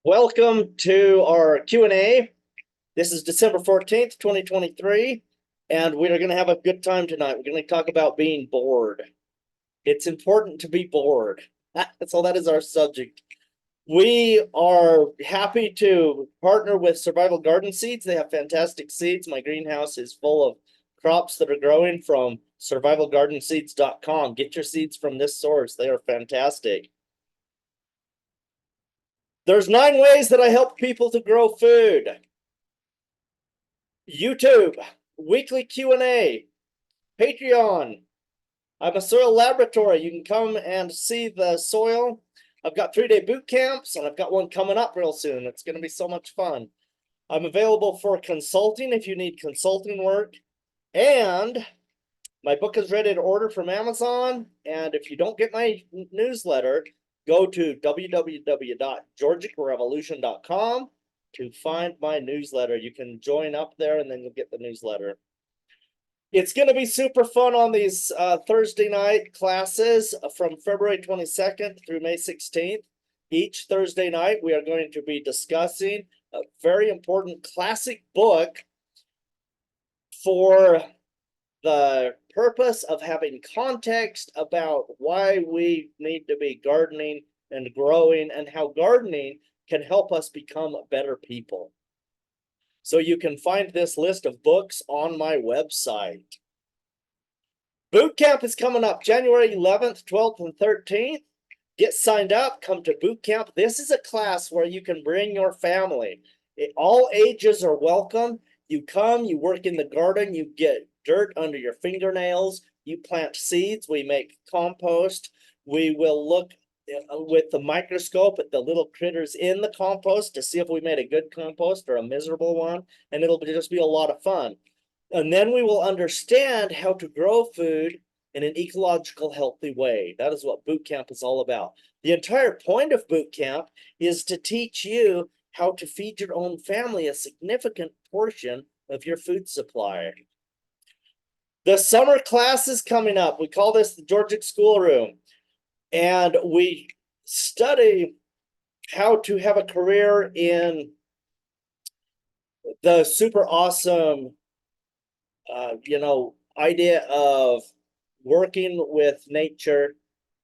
Welcome to our Q&A. This is December 14th, 2023, and we are going to have a good time tonight. We're going to talk about being bored. It's important to be bored. So that is our subject. We are happy to partner with Survival Garden Seeds. They have fantastic seeds. My greenhouse is full of crops that are growing from survivalgardenseeds.com. Get your seeds from this source. They are fantastic. There's 9 ways that I help people to grow food. YouTube, weekly Q&A, Patreon. I'm a soil laboratory. You can come and see the soil. I've got 3-day boot camps, and I've got one coming up real soon. It's going to be so much fun. I'm available for consulting if you need consulting work. And my book is ready to order from Amazon. And if you don't get my newsletter, go to www.georgicrevolution.com to find my newsletter. You can join up there and then you'll get the newsletter. It's going to be super fun on these Thursday night classes from February 22nd through May 16th. Each Thursday night, we are going to be discussing a very important classic book for the purpose of having context about why we need to be gardening and growing and how gardening can help us become better people. So you can find this list of books on my website. Boot camp is coming up January 11th, 12th, and 13th. Get signed up, come to boot camp. This is a class where you can bring your family. All ages are welcome. You come, you work in the garden, you get dirt under your fingernails, you plant seeds, we make compost. We will look with the microscope at the little critters in the compost to see if we made a good compost or a miserable one, and it'll just be a lot of fun. And then we will understand how to grow food in an ecological, healthy way. That is what boot camp is all about. The entire point of boot camp is to teach you how to feed your own family a significant portion of your food supply. The summer class is coming up. We call this the Georgic Schoolroom. And we study how to have a career in the super awesome, idea of working with nature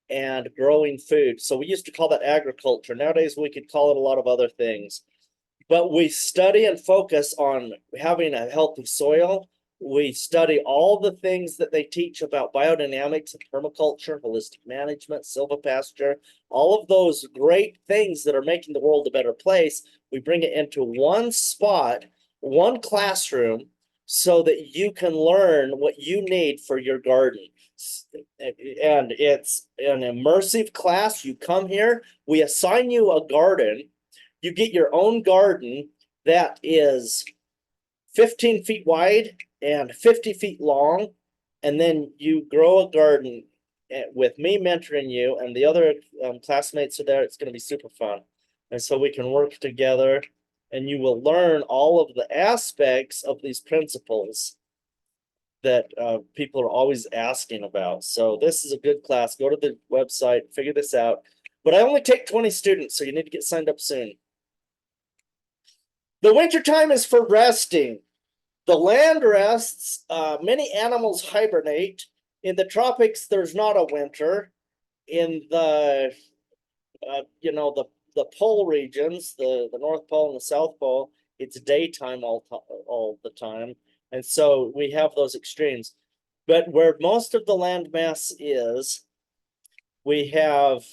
and growing food. So we used to call that agriculture. Nowadays, we could call it a lot of other things. But we study and focus on having a healthy soil. We study all the things that they teach about biodynamics and permaculture, holistic management, silvopasture, all of those great things that are making the world a better place. We bring it into one spot, one classroom, so that you can learn what you need for your garden. And it's an immersive class. You come here, we assign you a garden. You get your own garden that is 15 feet wide and 50 feet long, and then you grow a garden with me mentoring you, and the other classmates are there. It's going to be super fun. And so we can work together, and you will learn all of the aspects of these principles that people are always asking about. So this is a good class. Go to the website, figure this out. But I only take 20 students, so you need to get signed up soon. The winter time is for resting. The land rests. Many animals hibernate. In the tropics, there's not a winter. In the, the pole regions, the North Pole and the South Pole, it's daytime all the time. And so we have those extremes. But where most of the land mass is, we have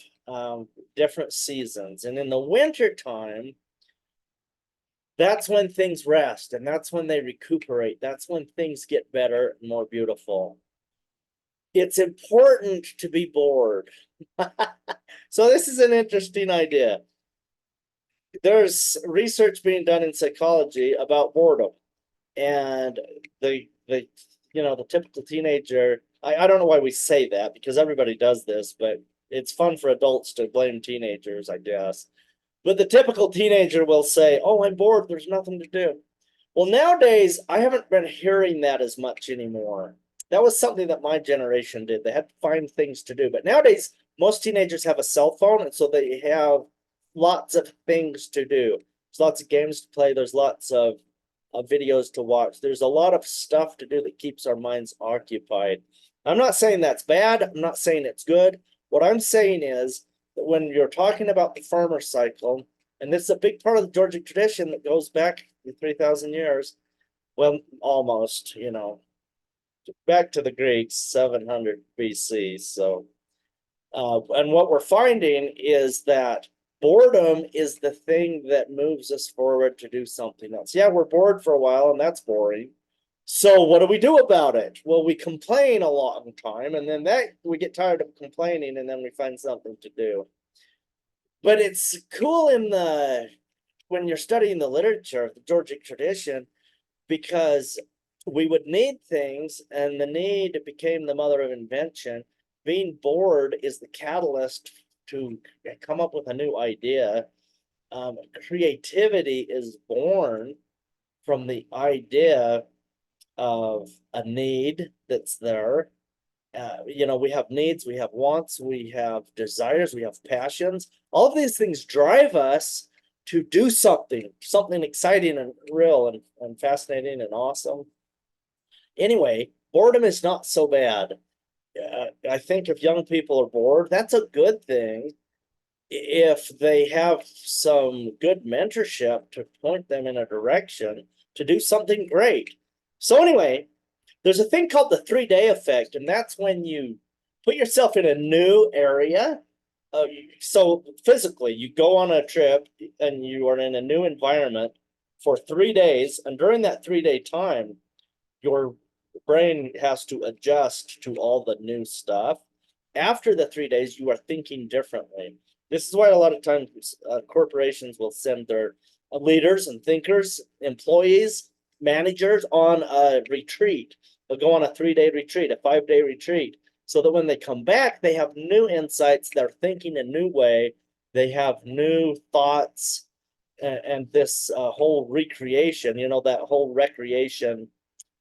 different seasons. And in the winter time, that's when things rest, and that's when they recuperate. That's when things get better and more beautiful. It's important to be bored. So this is an interesting idea. There's research being done in psychology about boredom, and the typical teenager. I don't know why we say that, because everybody does this, but it's fun for adults to blame teenagers, I guess. But the typical teenager will say, oh, I'm bored, there's nothing to do. Well, nowadays, I haven't been hearing that as much anymore. That was something that my generation did. They had to find things to do. But nowadays, most teenagers have a cell phone, and so they have lots of things to do. There's lots of games to play. There's lots of videos to watch. There's a lot of stuff to do that keeps our minds occupied. I'm not saying that's bad. I'm not saying it's good. What I'm saying is that when you're talking about the farmer cycle, and this is a big part of the Georgic tradition that goes back 3,000 years, well, almost, back to the Greeks, 700 BC. So, and what we're finding is that boredom is the thing that moves us forward to do something else. Yeah, we're bored for a while, and that's boring. So what do we do about it? Well, we complain a long time, and then that we get tired of complaining, and then we find something to do. But it's cool when you're studying the literature of the Georgic tradition, because we would need things, and the need became the mother of invention. Being bored is the catalyst to come up with a new idea. Creativity is born from the idea of a need that's there. We have needs, we have wants, we have desires, we have passions. All of these things drive us to do something exciting and real and fascinating and awesome. Anyway, boredom is not so bad. I think if young people are bored, that's a good thing if they have some good mentorship to point them in a direction to do something great. So anyway, there's a thing called the 3-day effect, and that's when you put yourself in a new area. So physically, you go on a trip and you are in a new environment for 3 days, and during that 3-day time, your brain has to adjust to all the new stuff. After the 3 days, you are thinking differently. This is why a lot of times corporations will send their leaders and thinkers, employees, managers on a retreat. They'll go on a 3-day retreat, a 5-day retreat, so that when they come back, they have new insights. They're thinking a new way. They have new thoughts, and this whole recreation, that whole recreation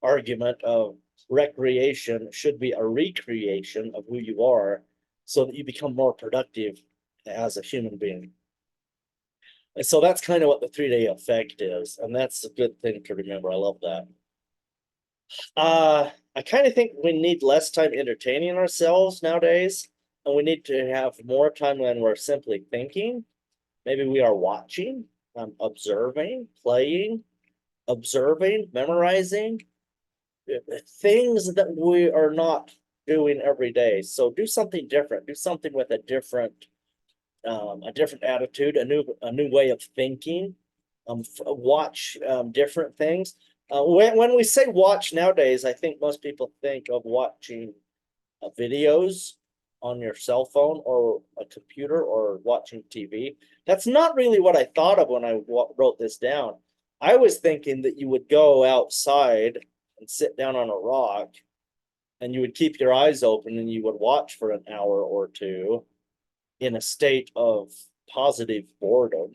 argument of recreation should be a recreation of who you are so that you become more productive as a human being. And so that's kind of what the 3-day effect is. And that's a good thing to remember. I love that. I kind of think we need less time entertaining ourselves nowadays, and we need to have more time when we're simply thinking. Maybe we are watching, observing, playing, observing, memorizing things that we are not doing every day. So do something different. Do something with a different attitude, a new way of thinking. Watch different things. When we say watch nowadays, I think most people think of watching videos on your cell phone or a computer or watching TV. That's not really what I thought of when I wrote this down. I was thinking that you would go outside and sit down on a rock, and you would keep your eyes open and you would watch for an hour or two in a state of positive boredom,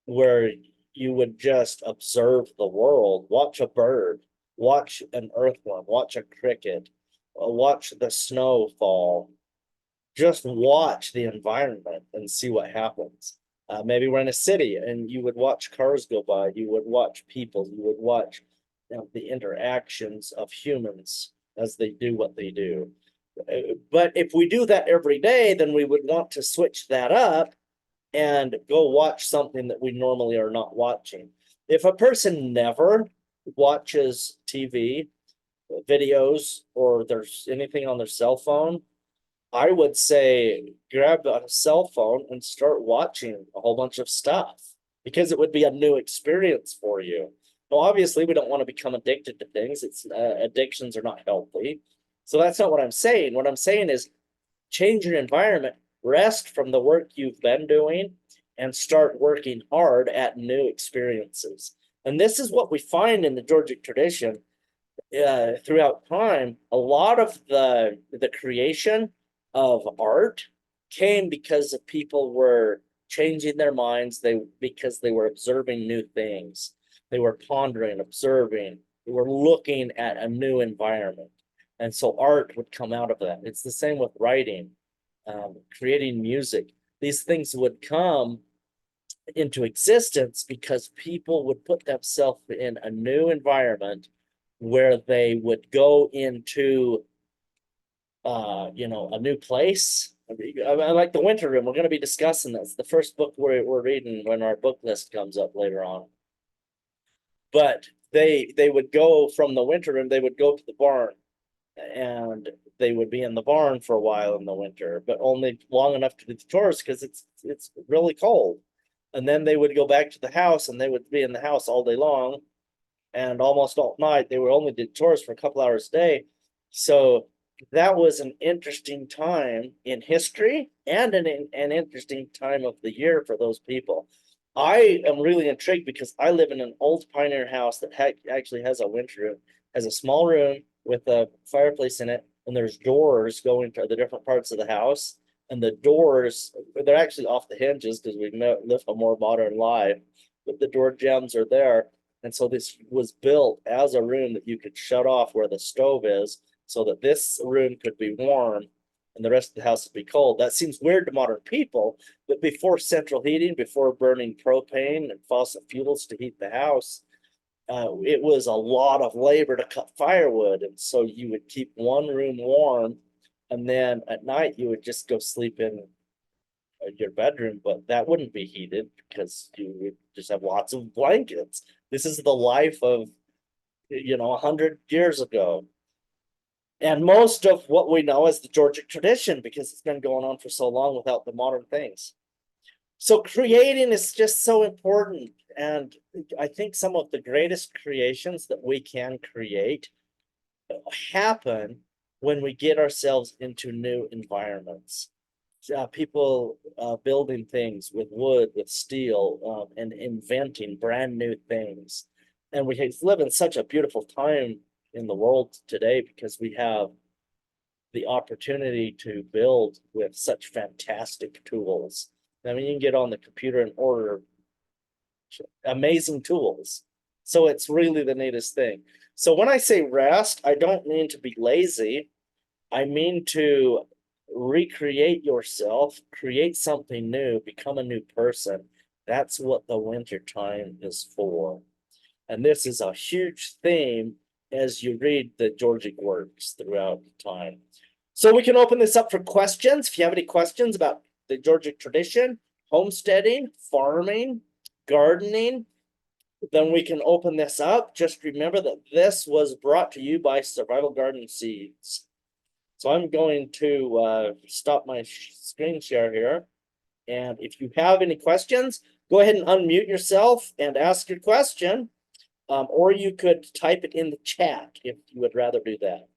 where you would just observe the world, watch a bird, watch an earthworm, watch a cricket, watch the snow fall. Just watch the environment and see what happens. Maybe we're in a city and you would watch cars go by, you would watch people, you would watch the interactions of humans as they do what they do. But if we do that every day, then we would want to switch that up and go watch something that we normally are not watching. If a person never watches TV, videos, or there's anything on their cell phone, I would say grab a cell phone and start watching a whole bunch of stuff, because it would be a new experience for you. Well, obviously, we don't want to become addicted to things. It's addictions are not healthy. So that's not what I'm saying. What I'm saying is change your environment, rest from the work you've been doing, and start working hard at new experiences. And this is what we find in the Georgic tradition throughout time. A lot of the creation of art came because of people were changing their minds. Because they were observing new things. They were pondering, observing. They were looking at a new environment. And so art would come out of that. It's the same with writing, creating music. these things would come into existence because people would put themselves in a new environment where they would go into a new place. I like the Winter Room. We're going to be discussing this. The first book we're reading when our book list comes up later on. But they would go from the Winter Room, they would go to the barn, and they would be in the barn for a while in the winter, but only long enough to do the chores because it's really cold. And then they would go back to the house and they would be in the house all day long and almost all night. They were only did chores for a couple hours a day. So that was an interesting time in history and an interesting time of the year for those people. I am really intrigued because I live in an old pioneer house that actually has a winter room, has a small room with a fireplace in it, and there's doors going to the different parts of the house. And the doors, they're actually off the hinges because we live a more modern life, but the door jambs are there. And so this was built as a room that you could shut off where the stove is so that this room could be warm and the rest of the house would be cold. That seems weird to modern people, but before central heating, before burning propane and fossil fuels to heat the house, it was a lot of labor to cut firewood. And so you would keep one room warm, and then at night you would just go sleep in your bedroom, but that wouldn't be heated because you would just have lots of blankets. This is the life of 100 years ago. And most of what we know is the Georgic tradition because it's been going on for so long without the modern things. So creating is just so important. And I think some of the greatest creations that we can create happen when we get ourselves into new environments. People building things with wood, with steel, and inventing brand new things. And we live in such a beautiful time in the world today because we have the opportunity to build with such fantastic tools. I mean, you can get on the computer and order amazing tools. So it's really the neatest thing. So when I say rest, I don't mean to be lazy. I mean to recreate yourself, create something new, become a new person. That's what the winter time is for. And this is a huge theme as you read the Georgic works throughout time. So we can open this up for questions. If you have any questions about the Georgic tradition, homesteading, farming, gardening, then we can open this up. Just remember that this was brought to you by Survival Garden Seeds. So I'm going to stop my screen share here. And if you have any questions, go ahead and unmute yourself and ask your question. Or you could type it in the chat if you would rather do that.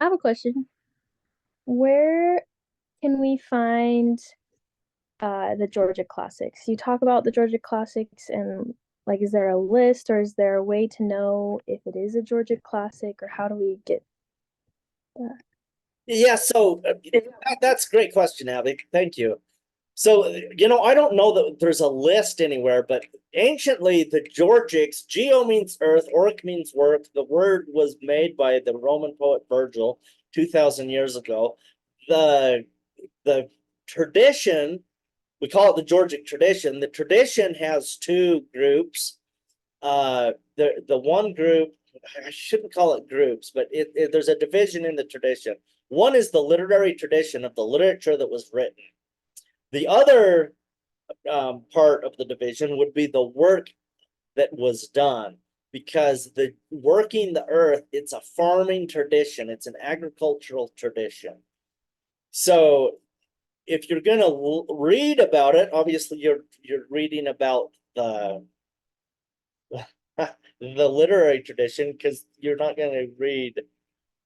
I have a question. Where can we find the Georgia classics? You talk about the Georgia classics and like is there a list or is there a way to know if it is a Georgia classic or how do we get that? Yeah, so that's a great question, Abby. Thank you. So, I don't know that there's a list anywhere, but anciently the Georgics, geo means earth, orc means work. The word was made by the Roman poet Virgil 2,000 years ago. The the tradition, we call it the Georgic tradition. The tradition has two groups. The one group, I shouldn't call it groups, but there's a division in the tradition. One is the literary tradition of the literature that was written. The other part of the division would be the work that was done, because the working the earth, it's a farming tradition, it's an agricultural tradition. So if you're going to read about it, obviously you're reading about the the literary tradition, because you're not going to read,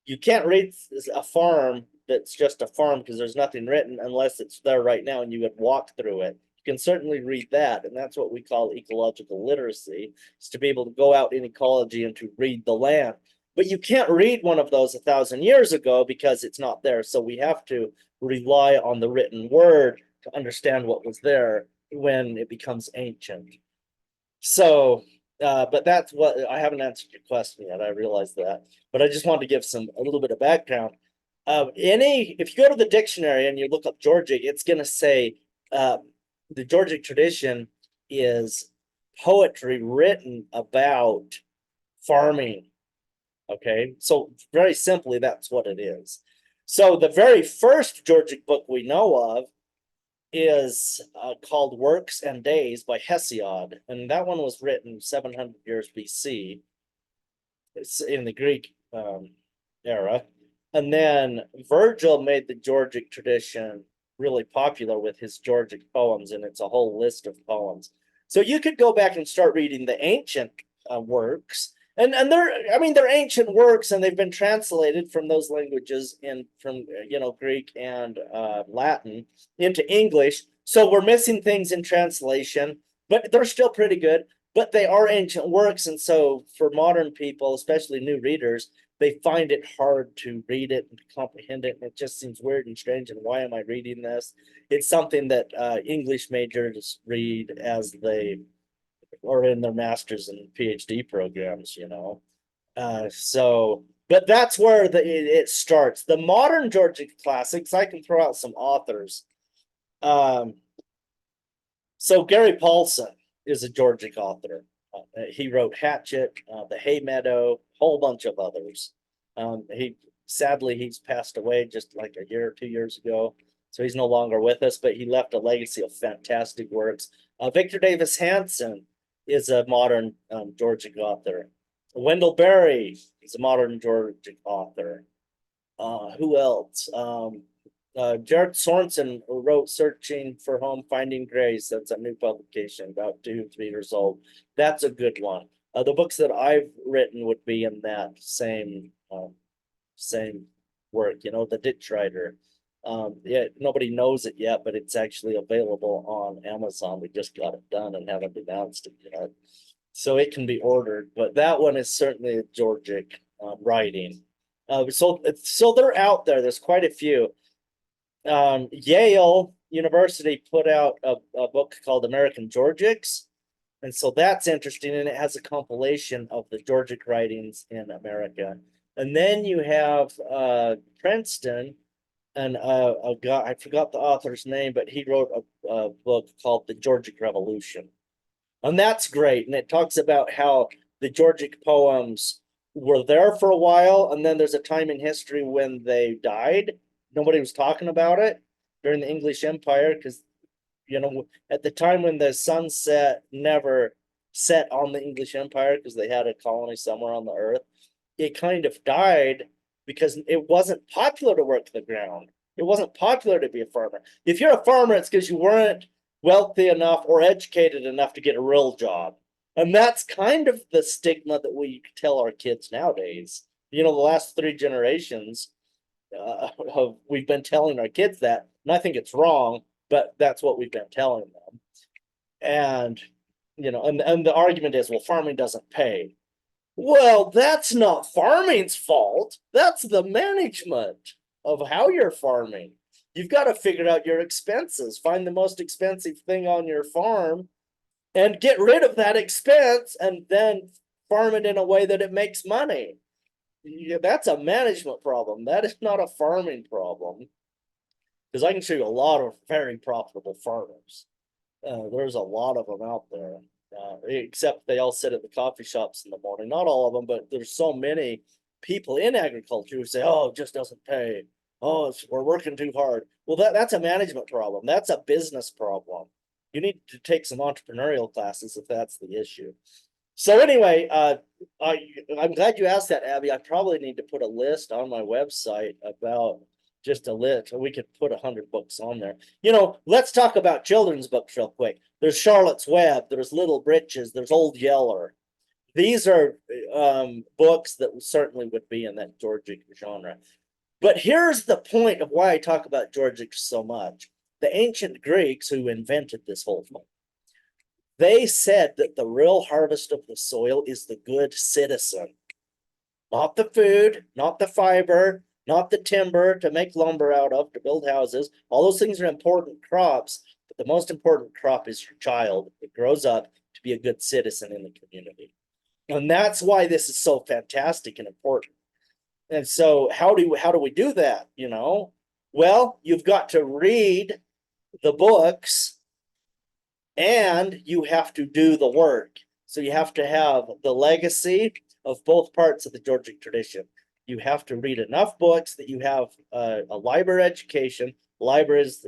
you can't read a farm that's just a farm because there's nothing written unless it's there right now and you would walk through it. You can certainly read that, and that's what we call ecological literacy, is to be able to go out in ecology and to read the land. But you can't read one of those 1,000 years ago because it's not there. So we have to rely on the written word to understand what was there when it becomes ancient. So, but that's what I haven't answered your question yet. I realize that, but I just wanted to give a little bit of background. If you go to the dictionary and you look up Georgic, it's going to say the Georgic tradition is poetry written about farming. Okay, so very simply, that's what it is. So the very first Georgic book we know of is called Works and Days by Hesiod, and that one was written 700 years BC. It's in the Greek era. And then Virgil made the Georgic tradition really popular with his Georgic poems, and it's a whole list of poems. So you could go back and start reading the ancient works, and they're ancient works, and they've been translated from those languages from Greek and Latin into English. So we're missing things in translation, but they're still pretty good. But they are ancient works, and so for modern people, especially new readers, they find it hard to read it and comprehend it, and it just seems weird and strange. And why am I reading this? It's something that English majors read as they or in their master's and PhD programs, but that's where it starts. The modern Georgic classics, I can throw out some authors. So Gary Paulson is a Georgic author. He wrote Hatchet, The Hay Meadow, whole bunch of others. He's passed away just like a year or 2 years ago, so he's no longer with us. But he left a legacy of fantastic works. Victor Davis Hanson is a modern Georgic author. Wendell Berry is a modern Georgic author. Who else? Jared Sorensen wrote Searching for Home, Finding Grace. That's a new publication, about 2 3 years old. That's a good one. The books that I've written would be in that same work, the Ditch Rider. Nobody knows it yet, but it's actually available on Amazon. We just got it done and haven't announced it yet. So it can be ordered, but that one is certainly a Georgic writing. So they're out there. There's quite a few. Yale University put out a book called American Georgics, and so that's interesting, and it has a compilation of the Georgic writings in America. And then you have Princeton, and a guy, I forgot the author's name, but he wrote a book called The Georgic Revolution, and that's great, and it talks about how the Georgic poems were there for a while, and then there's a time in history when they died. Nobody was talking about it during the English Empire because, at the time when the sun never set on the English Empire because they had a colony somewhere on the earth. It kind of died because it wasn't popular to work the ground. It wasn't popular to be a farmer. If you're a farmer, it's because you weren't wealthy enough or educated enough to get a real job. And that's kind of the stigma that we tell our kids nowadays. The last 3 generations, we've been telling our kids that, and I think it's wrong, but that's what we've been telling them. And and the argument is, well, farming doesn't pay. Well, that's not farming's fault. That's the management of how you're farming. You've got to figure out your expenses, find the most expensive thing on your farm and get rid of that expense, and then farm it in a way that it makes money. That's a management problem. That is not a farming problem. Because I can show you a lot of very profitable farmers. There's a lot of them out there, except they all sit at the coffee shops in the morning. Not all of them, but there's so many people in agriculture who say, "Oh, it just doesn't pay. Oh, we're working too hard." Well, that's a management problem. That's a business problem. You need to take some entrepreneurial classes if that's the issue. So anyway, I'm glad you asked that, Abby. I probably need to put a list on my website about just a list. We could put 100 books on there. Let's talk about children's books real quick. There's Charlotte's Web, there's Little Britches, there's Old Yeller. These are books that certainly would be in that Georgic genre. But here's the point of why I talk about Georgic so much. The ancient Greeks who invented this whole thing, they said that the real harvest of the soil is the good citizen. Not the food, not the fiber, not the timber to make lumber out of, to build houses. All those things are important crops. But the most important crop is your child that grows up to be a good citizen in the community. And that's why this is so fantastic and important. And so how do we do that? Well, you've got to read the books and you have to do the work. So you have to have the legacy of both parts of the Georgic tradition. You have to read enough books that you have a library education. Library is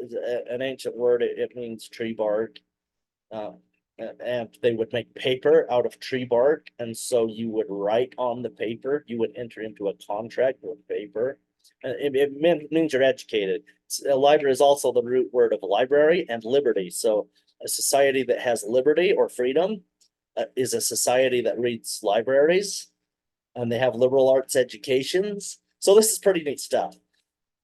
an ancient word. It means tree bark. And they would make paper out of tree bark. And so you would write on the paper. You would enter into a contract with paper. It means you're educated. A library is also the root word of library and liberty. So a society that has liberty or freedom is a society that reads libraries, and they have liberal arts educations. So this is pretty neat stuff.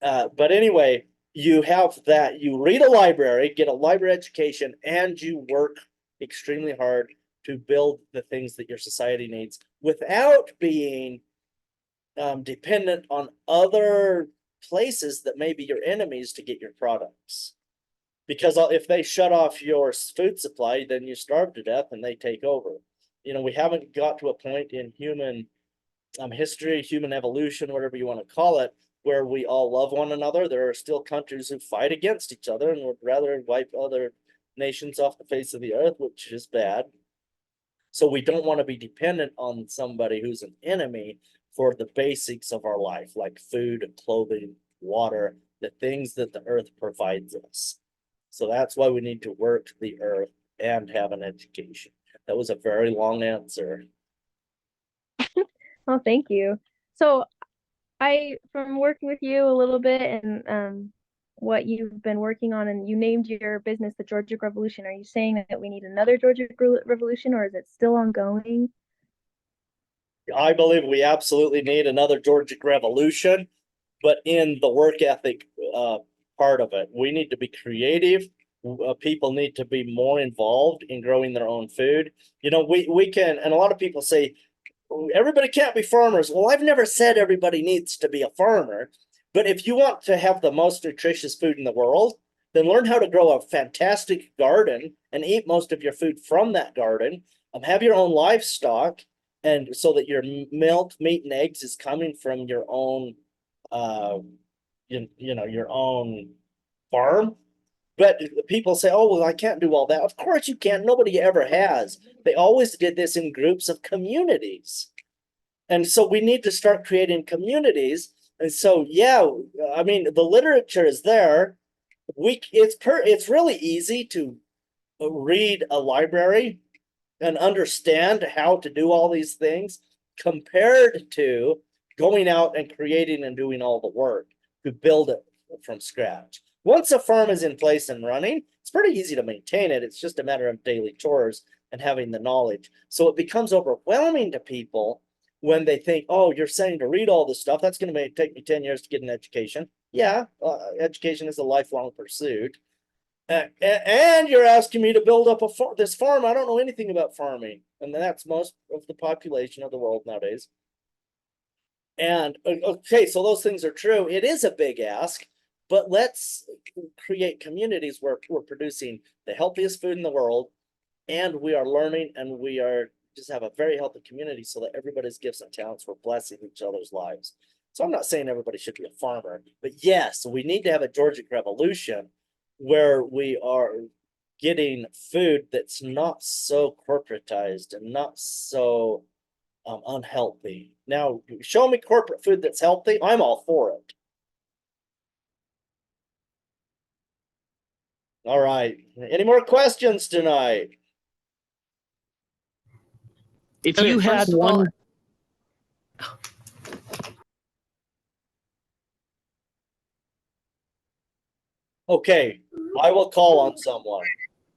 But anyway, you have that, you read a library, get a library education, and you work extremely hard to build the things that your society needs without being dependent on other places that may be your enemies to get your products. Because if they shut off your food supply, then you starve to death and they take over. We haven't got to a point in human history, human evolution, whatever you want to call it, where we all love one another. There are still countries who fight against each other and would rather wipe other nations off the face of the earth, which is bad. So we don't want to be dependent on somebody who's an enemy for the basics of our life, like food, clothing, water, the things that the earth provides us. So that's why we need to work the earth and have an education. That was a very long answer. Oh, thank you. So from working with you a little bit and what you've been working on, and you named your business the Georgic Revolution. Are you saying that we need another Georgic Revolution, or is it still ongoing? I believe we absolutely need another Georgic Revolution, but in the work ethic part of it, we need to be creative. People need to be more involved in growing their own food. We can, and a lot of people say, everybody can't be farmers. Well, I've never said everybody needs to be a farmer, but if you want to have the most nutritious food in the world, then learn how to grow a fantastic garden and eat most of your food from that garden. Have your own livestock, and so that your milk, meat, and eggs is coming from your own, your own farm. But people say, oh, well, I can't do all that. Of course you can't. Nobody ever has. They always did this in groups of communities. And so we need to start creating communities. And so, yeah, I mean, the literature is there. It's really easy to read a library and understand how to do all these things compared to going out and creating and doing all the work to build it from scratch. Once a farm is in place and running, it's pretty easy to maintain it. It's just a matter of daily chores and having the knowledge. So it becomes overwhelming to people when they think, oh, you're saying to read all this stuff. That's going to take me 10 years to get an education. Yeah, education is a lifelong pursuit. And you're asking me to build up this farm. I don't know anything about farming. And that's most of the population of the world nowadays. And okay, so those things are true. It is a big ask. But let's create communities where we're producing the healthiest food in the world, and we are learning, and we are just have a very healthy community so that everybody's gifts and talents, we're blessing each other's lives. So I'm not saying everybody should be a farmer, but yes, we need to have a Georgic Revolution where we are getting food that's not so corporatized and not so unhealthy. Now, show me corporate food that's healthy. I'm all for it. All right. Any more questions tonight? If Okay, you had first of all, one, Okay, I will call on someone.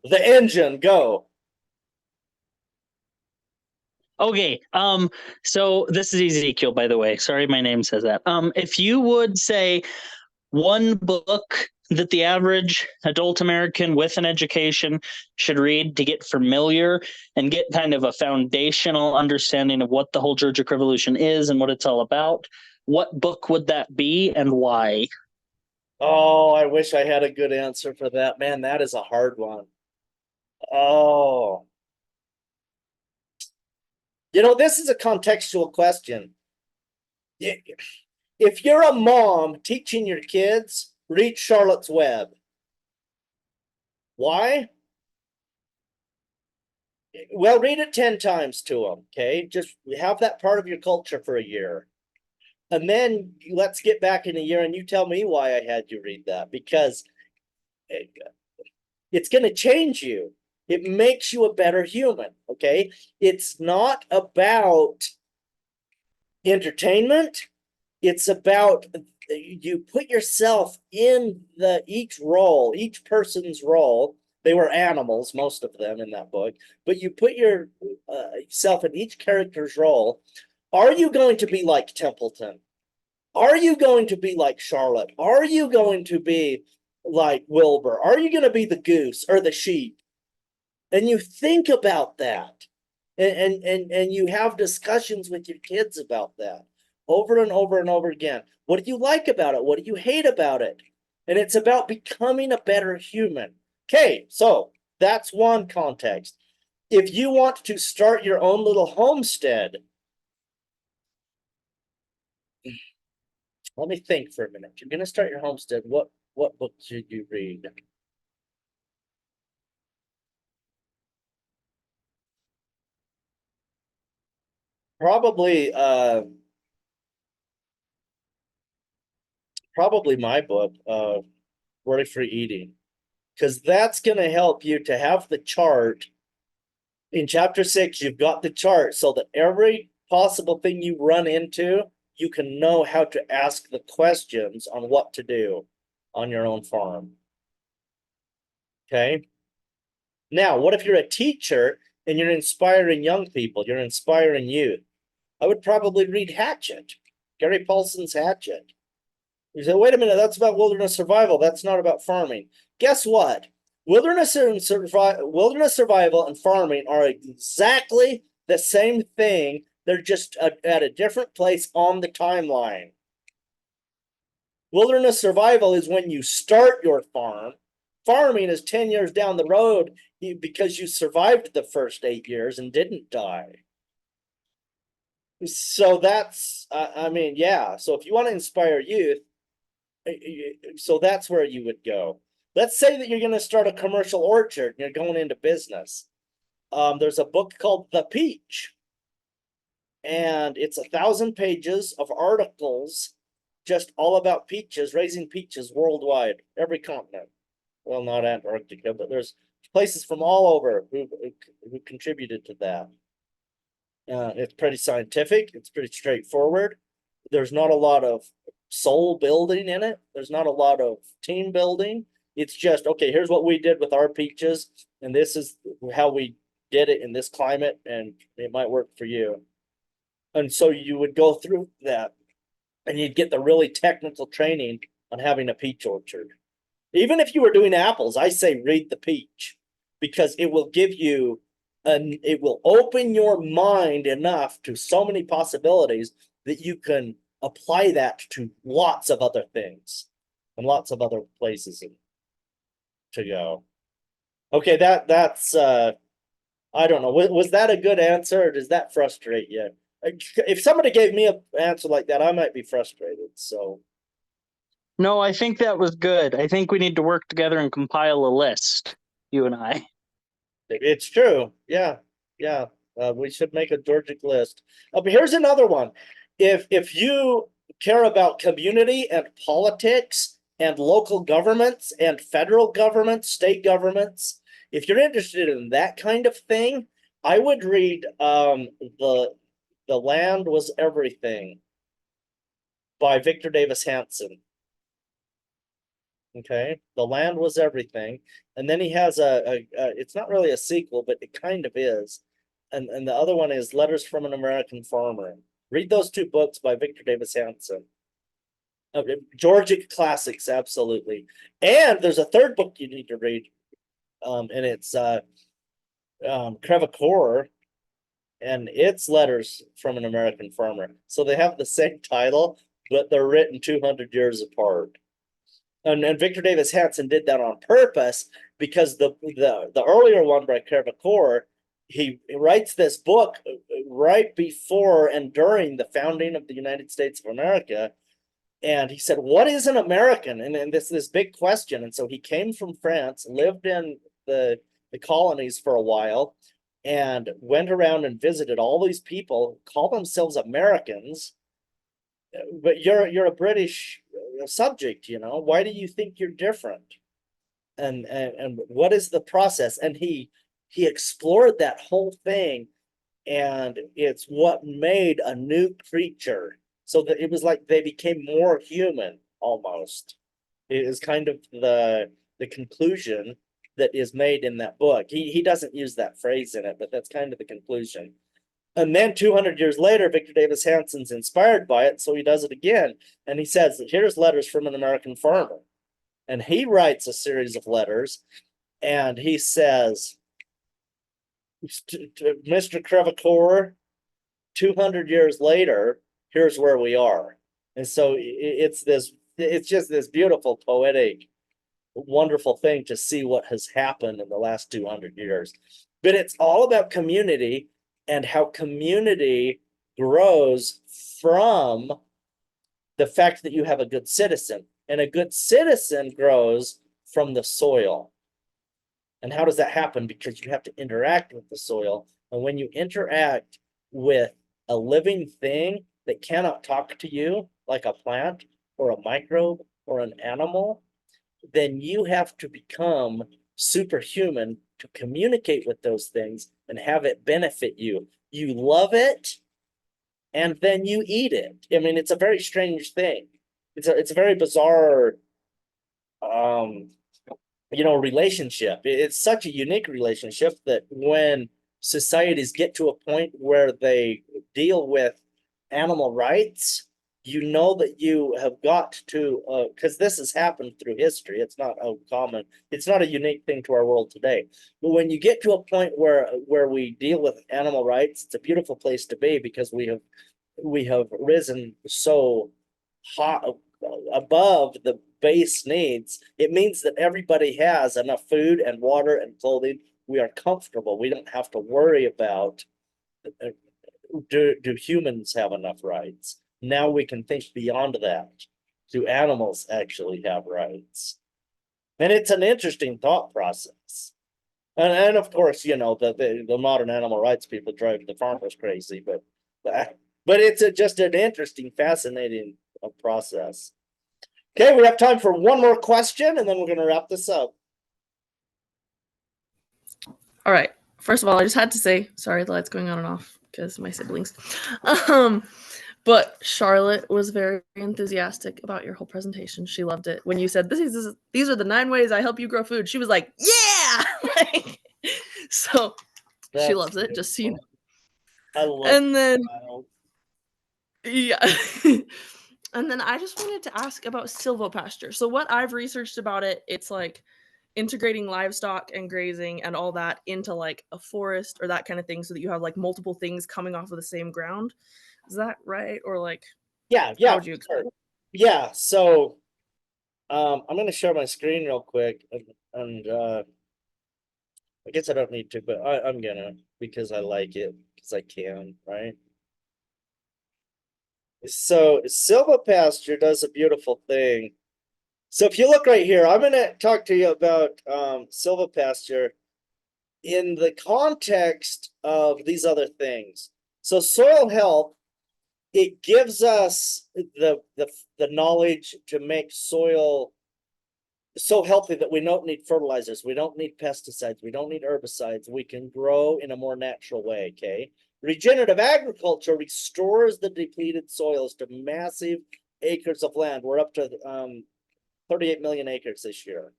The engine, go. okay. So this is Ezekiel, by the way. Sorry, my name says that. If you would say one book that the average adult American with an education should read to get familiar and get kind of a foundational understanding of what the whole Georgic Revolution is and what it's all about, what book would that be and why? Oh, I wish I had a good answer for that. Man, that is a hard one. Oh, this is a contextual question. If you're a mom teaching your kids, read Charlotte's Web. Why? Well, read it 10 times to them, okay? Just have that part of your culture for a year. And then let's get back in a year and you tell me why I had you read that, because it's going to change you. It makes you a better human, okay? It's not about entertainment. It's about you put yourself in each role, each person's role. They were animals, most of them in that book, but you put yourself in each character's role. Are you going to be like Templeton? Are you going to be like Charlotte? Are you going to be like Wilbur? Are you going to be the goose or the sheep? And you think about that, and you have discussions with your kids about that over and over and over again. What do you like about it? What do you hate about it? And it's about becoming a better human. Okay, so that's one context. If you want to start your own little homestead, let me think for a minute. You're going to start your homestead. What book should you read? Probably my book, Worry Free Eating, because that's going to help you to have the chart. In chapter 6, you've got the chart so that every possible thing you run into, you can know how to ask the questions on what to do on your own farm. Okay. Now, what if you're a teacher and you're inspiring young people, you're inspiring youth? I would probably read Hatchet, Gary Paulson's Hatchet. You say, wait a minute, that's about wilderness survival. That's not about farming. Guess what? Wilderness survival and farming are exactly the same thing. They're just at a different place on the timeline. Wilderness survival is when you start your farm. Farming is 10 years down the road because you survived the first 8 years and didn't die. So that's, I mean, yeah. So if you want to inspire youth, so that's where you would go. Let's say that you're going to start a commercial orchard and you're going into business. There's a book called The Peach, and it's 1,000 pages of articles just all about peaches, raising peaches worldwide, every continent. Well, not Antarctica, but there's places from all over who contributed to that. It's pretty scientific. It's pretty straightforward. There's not a lot of soul building in it. There's not a lot of team building. It's just, okay, here's what we did with our peaches, and this is how we did it in this climate, and it might work for you. And so you would go through that, and you'd get the really technical training on having a peach orchard. Even if you were doing apples, I say read The Peach, because it will give you it will open your mind enough to so many possibilities that you can apply that to lots of other things and lots of other places to go. Okay, that's I don't know. Was that a good answer, or does that frustrate you? If somebody gave me an answer like that, I might be frustrated. So No, I think that was good. I think we need to work together and compile a list, you and I. it's true. Yeah. Yeah. We should make a Georgic list. But here's another one. If you care about community and politics and local governments and federal governments, state governments, if you're interested in that kind of thing, I would read the Land Was Everything by Victor Davis Hanson. Okay, The Land Was Everything, and then he has it's not really a sequel, but it kind of is, and the other one is Letters from an American Farmer. Read those two books by Victor Davis Hanson. Georgic classics, absolutely. And there's a third book you need to read, and it's Crevacore, and it's Letters from an American Farmer. So they have the same title, but they're written 200 years apart. And Victor Davis Hanson did that on purpose because the earlier one by Crevecoeur, he writes this book right before and during the founding of the United States of America. And he said, what is an American? And this big question. And so he came from France, lived in the colonies for a while, and went around and visited all these people, call themselves Americans, but you're a British subject, you know. Why do you think you're different? And what is the process? And he explored that whole thing, and it's what made a new creature. So that it was like they became more human almost. It is kind of the conclusion that is made in that book. He doesn't use that phrase in it, but that's kind of the conclusion. And then 200 years later, Victor Davis Hanson's inspired by it, so he does it again. And he says, here's letters from an American farmer. And he writes a series of letters, and he says, Mr. Crevecoeur, 200 years later, here's where we are. And so it's just this beautiful, poetic, wonderful thing to see what has happened in the last 200 years. But it's all about community and how community grows from the fact that you have a good citizen. And a good citizen grows from the soil. And how does that happen? Because you have to interact with the soil. And when you interact with a living thing that cannot talk to you, like a plant or a microbe or an animal, then you have to become superhuman to communicate with those things and have it benefit you. You love it, and then you eat it. I mean, it's a very strange thing. It's a very bizarre, relationship. It's such a unique relationship that when societies get to a point where they deal with animal rights, you know that you have got to, because this has happened through history. It's not it's not a unique thing to our world today. But when you get to a point where we deal with animal rights, it's a beautiful place to be, because we have risen so high above the base needs. It means that everybody has enough food and water and clothing. We are comfortable. We don't have to worry about, do humans have enough rights? Now we can think beyond that. Do animals actually have rights? And it's an interesting thought process. And of course, the modern animal rights people drive the farmers crazy, but it's just an interesting, fascinating process. Okay, we have time for one more question, and then we're going to wrap this up. All right. First of all, I just had to say, sorry, the light's going on and off because my siblings. But Charlotte was very enthusiastic about your whole presentation. She loved it. When you said, these are the 9 ways I help you grow food, she was like, yeah! So she loves it, just so you know. I love And then, child. yeah. And then I just wanted to ask about silvopasture. So what I've researched about it, it's like integrating livestock and grazing and all that into like a forest or that kind of thing, so that you have like multiple things coming off of the same ground. Is that right? Or like, Yeah. how would you explain it? Yeah. So, I'm going to share my screen real quick, and I guess I don't need to, but I'm gonna, because I like it, because I can, right? So silvopasture does a beautiful thing. So if you look right here, I'm gonna talk to you about silvopasture in the context of these other things. So soil health, it gives us the knowledge to make soil so healthy that we don't need fertilizers, we don't need pesticides, we don't need herbicides. We can grow in a more natural way. Okay. Regenerative agriculture restores the depleted soils to massive acres of land. We're up to 38 million acres this year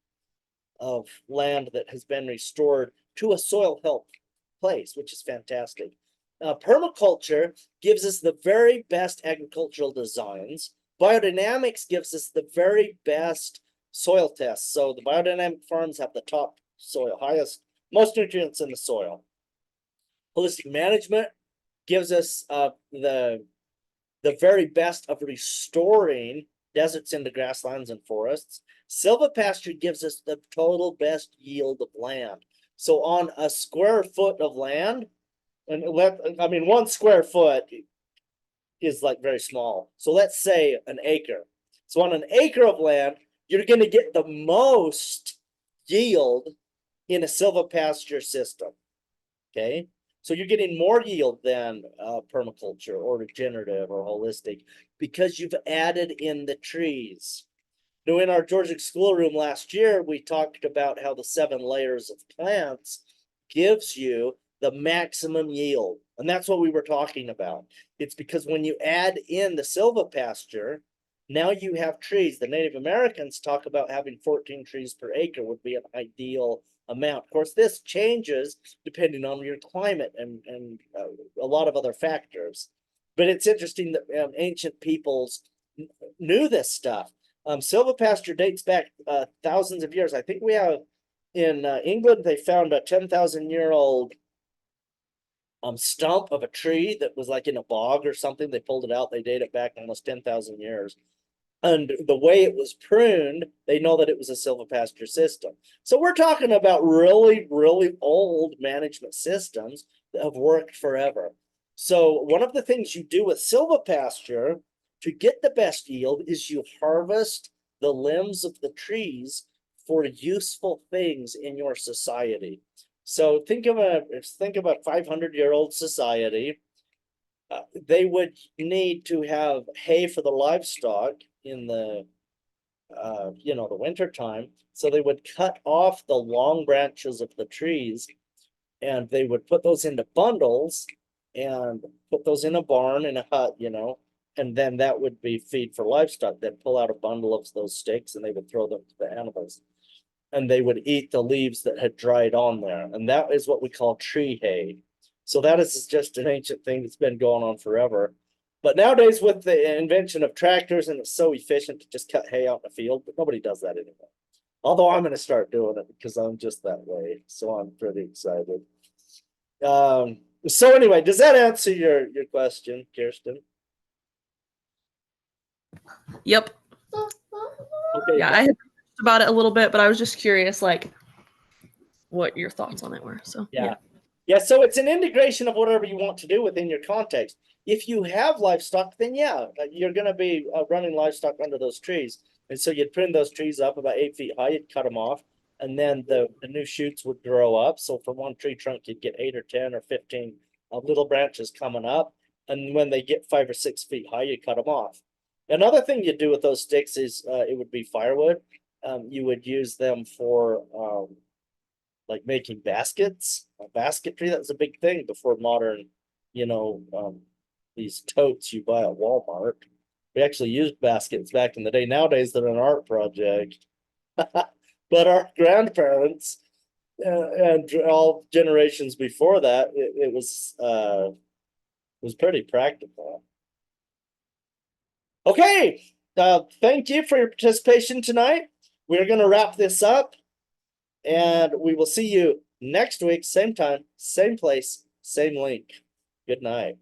of land that has been restored to a soil health place, which is fantastic. Permaculture gives us the very best agricultural designs. Biodynamics gives us the very best soil tests. So the biodynamic farms have the top soil, highest, most nutrients in the soil. Holistic management gives us the very best of restoring deserts into grasslands and forests. Silvopasture gives us the total best yield of land. So on a square foot of land, and 1 square foot is like very small. So let's say an acre. So on an acre of land, you're going to get the most yield in a silvopasture system. Okay, so you're getting more yield than permaculture or regenerative or holistic because you've added in the trees. Now, in our Georgia schoolroom last year, we talked about how the 7 layers of plants gives you the maximum yield. And that's what we were talking about. It's because when you add in the silvopasture, now you have trees. The Native Americans talk about having 14 trees per acre would be an ideal amount. Of course, this changes depending on your climate and a lot of other factors. But it's interesting that ancient peoples knew this stuff. Silvopasture dates back thousands of years. I think we have in England, they found a 10,000-year-old stump of a tree that was like in a bog or something. They pulled it out. They date it back almost 10,000 years. And the way it was pruned, they know that it was a silvopasture system. So we're talking about really, really old management systems that have worked forever. So one of the things you do with silvopasture to get the best yield is you harvest the limbs of the trees for useful things in your society. So think of a 500-year-old society. They would need to have hay for the livestock in the the winter time. So they would cut off the long branches of the trees and they would put those into bundles and put those in a barn, in a hut, and then that would be feed for livestock. They'd pull out a bundle of those sticks and they would throw them to the animals. And they would eat the leaves that had dried on there. And that is what we call tree hay. So that is just an ancient thing that's been going on forever. But nowadays with the invention of tractors, and it's so efficient to just cut hay out in the field, but nobody does that anymore. Although I'm going to start doing it because I'm just that way. So I'm pretty excited. So anyway, does that answer your question, Kirsten? Yep. Okay. Yeah, I had researched about it a little bit, but I was just curious, like, what your thoughts on it were. So Yeah. So it's an integration of whatever you want to do within your context. If you have livestock, then you're going to be running livestock under those trees. And so you'd prune those trees up about 8 feet high, you'd cut them off, and then the new shoots would grow up. So from one tree trunk, you'd get 8 or 10 or 15 little branches coming up. And when they get 5 or 6 feet high, you cut them off. Another thing you do with those sticks is it would be firewood. You would use them for like making baskets, basketry. That was a big thing before modern, these totes you buy at Walmart. We actually used baskets back in the day. Nowadays they're an art project. But our grandparents and all generations before that, it was pretty practical. Okay, thank you for your participation tonight. We're going to wrap this up. And we will see you next week, same time, same place, same link. Good night.